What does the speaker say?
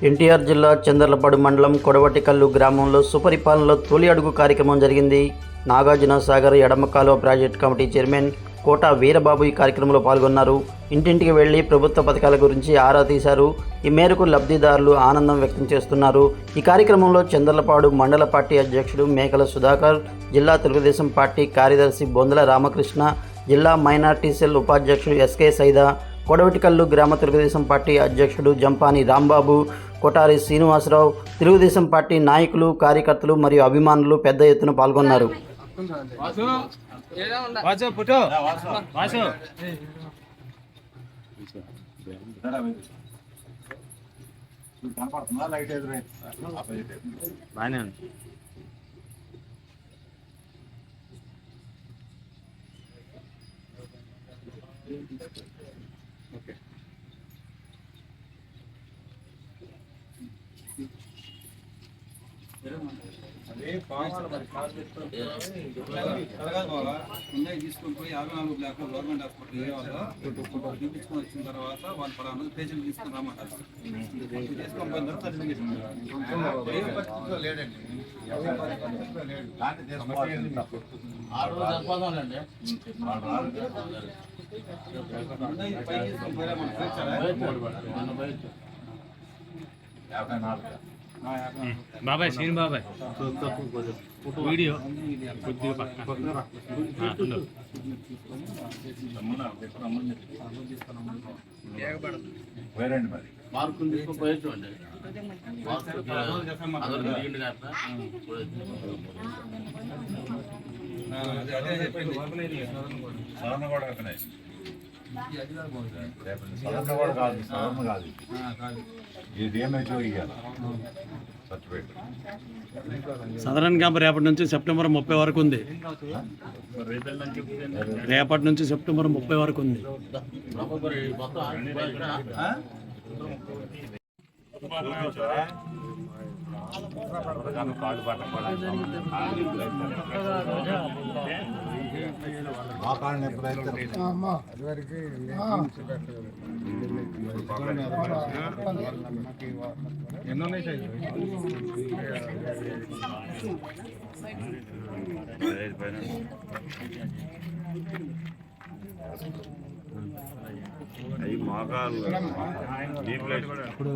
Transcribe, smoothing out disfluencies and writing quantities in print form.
ఎన్టీఆర్ జిల్లా చంద్రలపాడు మండలం కొడవటికల్లు గ్రామంలో సుపరిపాలనలో తొలి అడుగు కార్యక్రమం జరిగింది. నాగార్జున సాగర్ ఎడమ కాలువ ప్రాజెక్టు కమిటీ చైర్మన్ కోట వీరబాబు ఈ కార్యక్రమంలో పాల్గొన్నారు. ఇంటింటికి వెళ్లి ప్రభుత్వ పథకాల గురించి ఆరా తీశారు. ఈ మేరకు లబ్ధిదారులు ఆనందం వ్యక్తం చేస్తున్నారు. ఈ కార్యక్రమంలో చంద్రలపాడు మండల పార్టీ అధ్యక్షుడు మేకల సుధాకర్, జిల్లా తెలుగుదేశం పార్టీ కార్యదర్శి బొందల రామకృష్ణ, జిల్లా మైనార్టీ సెల్ ఉపాధ్యక్షుడు ఎస్కే సైదా, కొడవటికల్లు గ్రామ తెలుగుదేశం పార్టీ అధ్యక్షుడు జంపాని రాంబాబు, కొటారి శ్రీనివాసరావు, తెలుగుదేశం పార్టీ నాయకులు, కార్యకర్తలు మరియు అభిమానులు పెద్ద ఎత్తున పాల్గొన్నారు. ఓకే అదే పావాలి మరి కార్ పెట్టుకొని ఉన్నాయి తీసుకొని పోయి 54 బ్లాక్ గవర్నమెంట్ హాస్పిటల్ ఏవాలో చూపించుకొని వచ్చిన తర్వాత వాళ్ళు పలానా పేషెంట్ తీసుకొని రమ్మంటారు. తీసుకొని పోయిన తర్వాత బాబాయ్ శ్రీని బాబాయ్ వీడియో సదరన్ క్యాంప్ రేపటి నుంచి సెప్టెంబర్ 30 వరకు ఉంది. రేపటి నుంచి సెప్టెంబర్ 30 వరకు ఉంది. అవి మోకాలు ఇప్పుడు